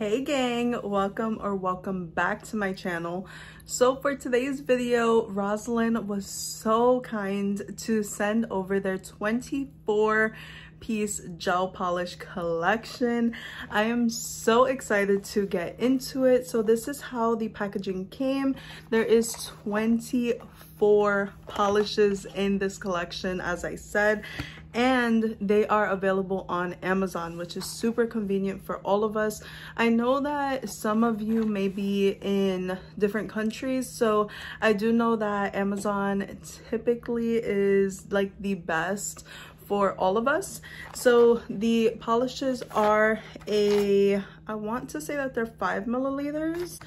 Hey gang, welcome back to my channel. So for today's video, Rosalind was so kind to send over their 24-piece gel polish collection. I am so excited to get into it. So this is how the packaging came. There is 24 polishes in this collection, as I said, and they are available on Amazon, which is super convenient for all of us. I know that some of you may be in different countries, so I do know that Amazon typically is like the best for all of us. So the polishes are I want to say that they're 5 milliliters,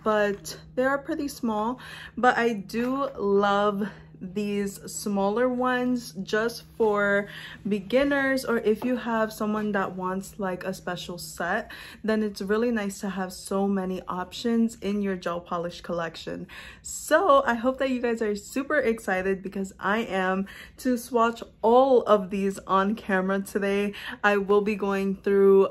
but they are pretty small. But I do love these smaller ones just for beginners, or if you have someone that wants like a special set, then it's really nice to have so many options in your gel polish collection. So I hope that you guys are super excited, because I am, to swatch all of these on camera today. I will be going through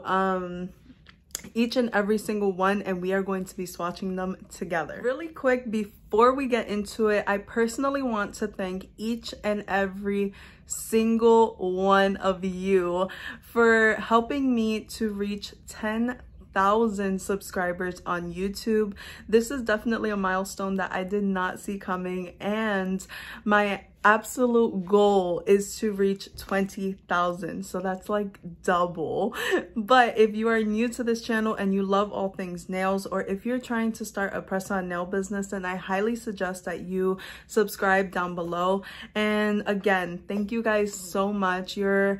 each and every single one, and we are going to be swatching them together. Really quick, before we get into it, I personally want to thank each and every single one of you for helping me to reach 10,000 subscribers on YouTube. This is definitely a milestone that I did not see coming, and my absolute goal is to reach 20,000. So that's like double. But if you are new to this channel and you love all things nails, or if you're trying to start a press-on nail business, then I highly suggest that you subscribe down below. And again, thank you guys so much. Your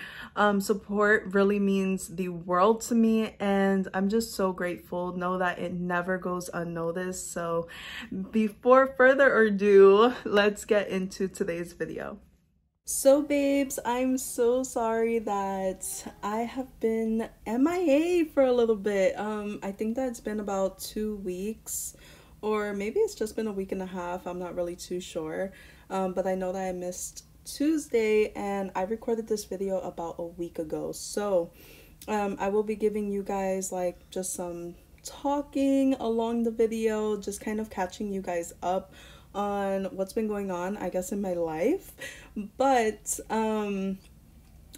support really means the world to me, and I'm just so grateful. Know that it never goes unnoticed. So before further ado, let's get into today's video. So babes, I'm so sorry that I have been MIA for a little bit. I think that it's been about 2 weeks, or maybe it's just been a week and a half. I'm not really too sure. But I know that I missed Tuesday, and I recorded this video about a week ago. So I will be giving you guys like just some talking along the video, just kind of catching you guys up on what's been going on, I guess, in my life. But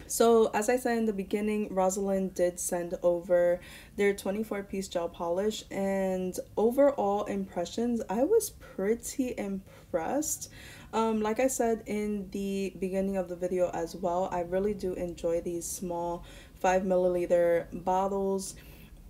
so as I said in the beginning, Rosalind did send over their 24-piece gel polish, and overall impressions, I was pretty impressed. Like I said in the beginning of the video as well, I really do enjoy these small 5 milliliter bottles,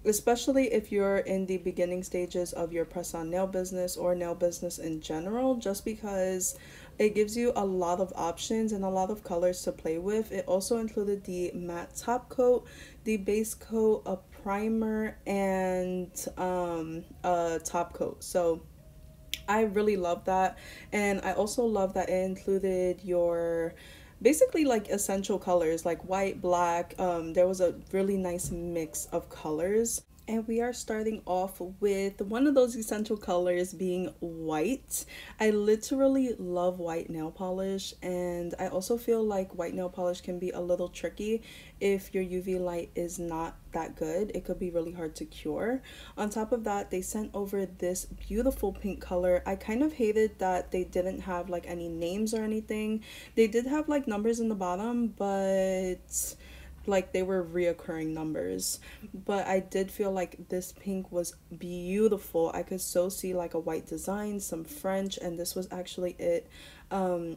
especially if you're in the beginning stages of your press-on nail business or nail business in general, just because it gives you a lot of options and a lot of colors to play with. It also included the matte top coat, the base coat, a primer, and a top coat. So I really love that. And I also love that it included your basically like essential colors like white, black. There was a really nice mix of colors. And we are starting off with one of those essential colors being white. I literally love white nail polish, and I also feel like white nail polish can be a little tricky if your UV light is not that good. It could be really hard to cure. On top of that, they sent over this beautiful pink color. I kind of hated that they didn't have like any names or anything. They did have like numbers in the bottom, but like they were reoccurring numbers. But I did feel like this pink was beautiful. I could so see like a white design, some French, and this was actually it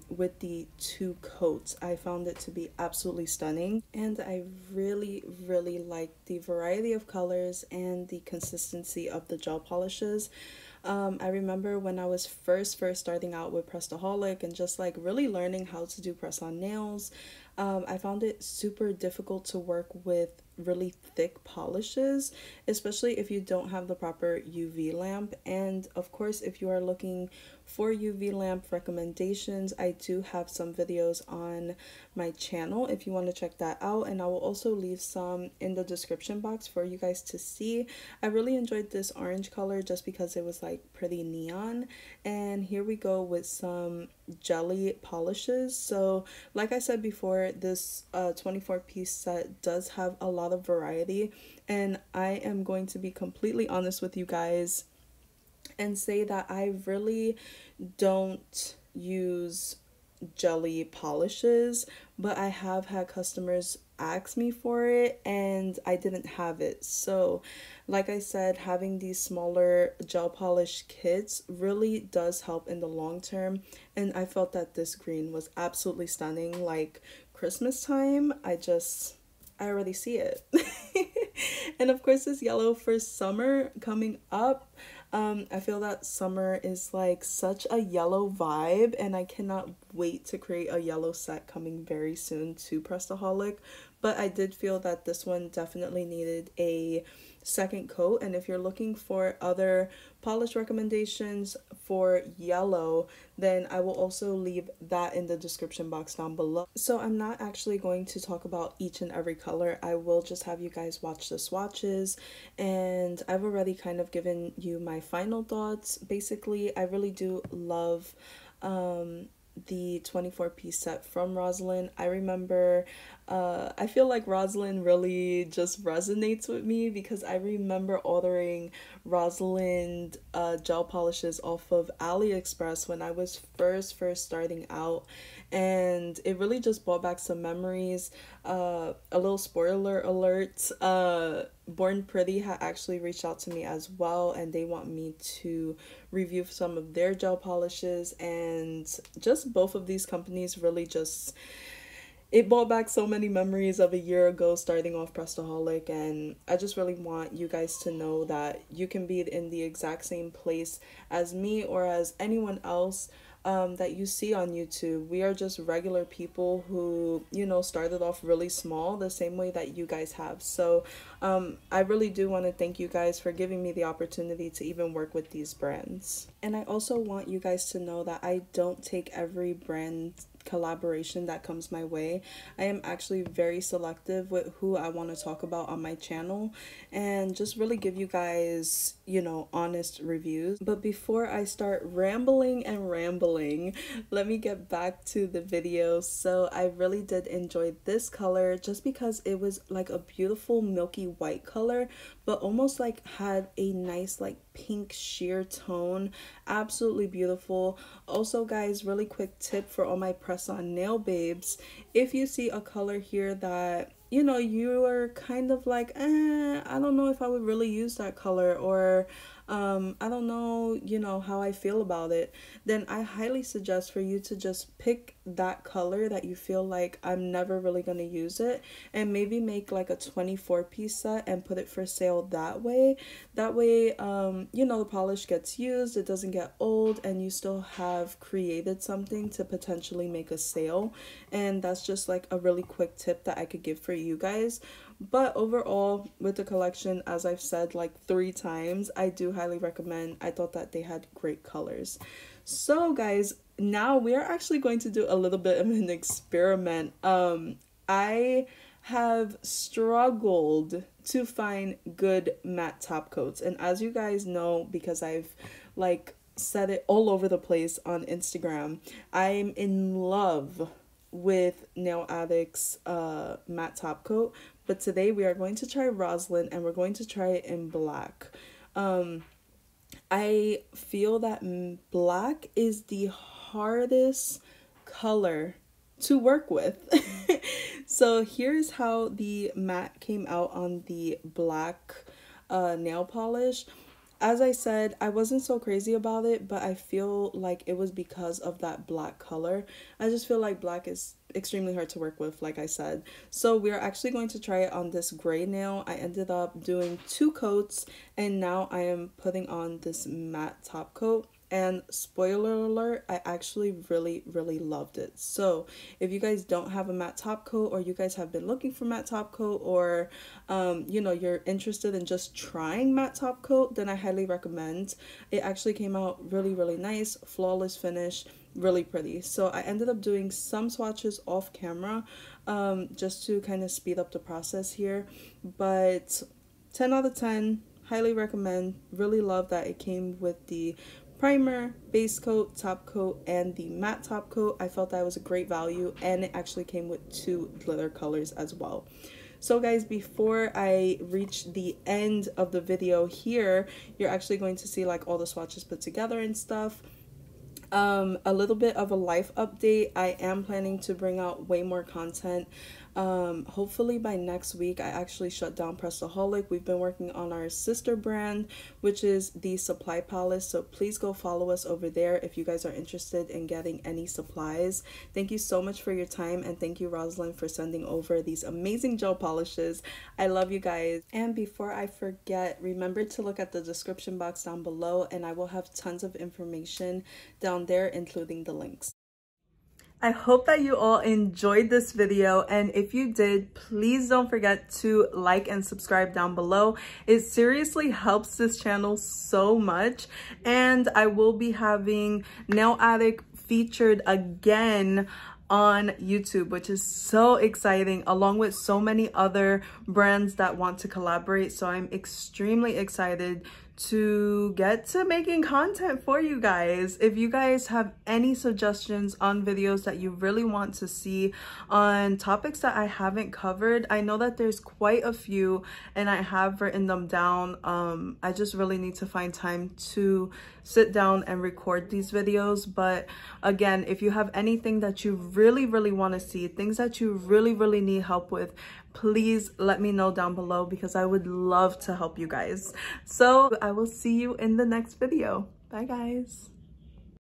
with the 2 coats. I found it to be absolutely stunning, and I really liked the variety of colors and the consistency of the gel polishes. I remember when I was first starting out with Prestaholic and just like really learning how to do press-on nails, I found it super difficult to work with really thick polishes, especially if you don't have the proper UV lamp. And of course, if you are looking for UV lamp recommendations, I do have some videos on my channel if you want to check that out, and I will also leave some in the description box for you guys to see. I really enjoyed this orange color just because it was like pretty neon. And here we go with some jelly polishes. So like I said before, this 24-piece set does have a lot of variety, and I am going to be completely honest with you guys and say that I really don't use jelly polishes, but I have had customers ask me for it and I didn't have it. So, like I said, having these smaller gel polish kits really does help in the long term, and I felt that this green was absolutely stunning. Like Christmas time, I already see it. And of course, this yellow for summer coming up. I feel that summer is like such a yellow vibe, and I cannot wait to create a yellow set coming very soon to Prestaholic. But I did feel that this one definitely needed a second coat, and if you're looking for other polish recommendations for yellow, then I will also leave that in the description box down below. So I'm not actually going to talk about each and every color. I will just have you guys watch the swatches, and I've already kind of given you my final thoughts. Basically, I really do love the 24-piece set from Rosalind. I remember, I feel like Rosalind really just resonates with me because I remember ordering Rosalind gel polishes off of AliExpress when I was first starting out, and it really just brought back some memories. A little spoiler alert, Born Pretty had actually reached out to me as well, and they want me to review some of their gel polishes, and just both of these companies really just, it brought back so many memories of a year ago starting off Prestaholic, and I just really want you guys to know that you can be in the exact same place as me or as anyone else that you see on YouTube. We are just regular people who, you know, started off really small the same way that you guys have. So I really do want to thank you guys for giving me the opportunity to even work with these brands. And I also want you guys to know that I don't take every brand collaboration that comes my way. I am actually very selective with who I want to talk about on my channel and just really give you guys, you know, honest reviews. But before I start rambling and rambling, let me get back to the video. So I really did enjoy this color just because it was like a beautiful milky white color, but almost like had a nice like pink sheer tone. Absolutely beautiful. Also guys, really quick tip for all my press on nail babes, if you see a color here that, you know, you are kind of like, I don't know if I would really use that color, or I don't know, you know, how I feel about it, then I highly suggest for you to just pick that color that you feel like I'm never really going to use it, and maybe make like a 24-piece set and put it for sale that way. That way, you know, the polish gets used, it doesn't get old, and you still have created something to potentially make a sale. And that's just like a really quick tip that I could give for you guys. But overall, with the collection, as I've said like 3 times, I do highly recommend. I thought that they had great colors. So guys, now we are actually going to do a little bit of an experiment. I have struggled to find good matte top coats, and as you guys know, because I've like said it all over the place on Instagram, I'm in love with Nail Addict's matte top coat. But today we are going to try Rosalind, and we're going to try it in black. I feel that black is the hardest color to work with. So here's how the matte came out on the black nail polish. As I said, I wasn't so crazy about it, but I feel like it was because of that black color. I just feel like black is extremely hard to work with, like I said. So we're actually going to try it on this gray nail. I ended up doing 2 coats, and now I am putting on this matte top coat. And spoiler alert, I actually really loved it. So if you guys don't have a matte top coat, or you guys have been looking for matte top coat, or you know, you're interested in just trying matte top coat, then I highly recommend. It actually came out really nice, flawless finish, really pretty. So I ended up doing some swatches off camera just to kind of speed up the process here, but 10 out of 10, highly recommend. Really love that it came with the primer, base coat, top coat, and the matte top coat. I felt that was a great value, and it actually came with 2 glitter colors as well. So guys, before I reach the end of the video here, you're actually going to see like all the swatches put together and stuff. A little bit of a life update. I am planning to bring out way more content. Hopefully by next week. I actually shut down Pressaholic. We've been working on our sister brand, which is the Supply Palace, so please go follow us over there if you guys are interested in getting any supplies. Thank you so much for your time, and thank you, Rosalind, for sending over these amazing gel polishes. I love you guys. And before I forget, remember to look at the description box down below, and I will have tons of information down there, including the links. I hope that you all enjoyed this video, and if you did, please don't forget to like and subscribe down below. It seriously helps this channel so much, and I will be having Nail Addict featured again on YouTube, which is so exciting, along with so many other brands that want to collaborate. So I'm extremely excited to get to making content for you guys. If you guys have any suggestions on videos that you really want to see on topics that I haven't covered, I know that there's quite a few and I have written them down. I just really need to find time to sit down and record these videos. But again, if you have anything that you really want to see, things that you really need help with, please let me know down below, because I would love to help you guys. So I will see you in the next video. Bye guys.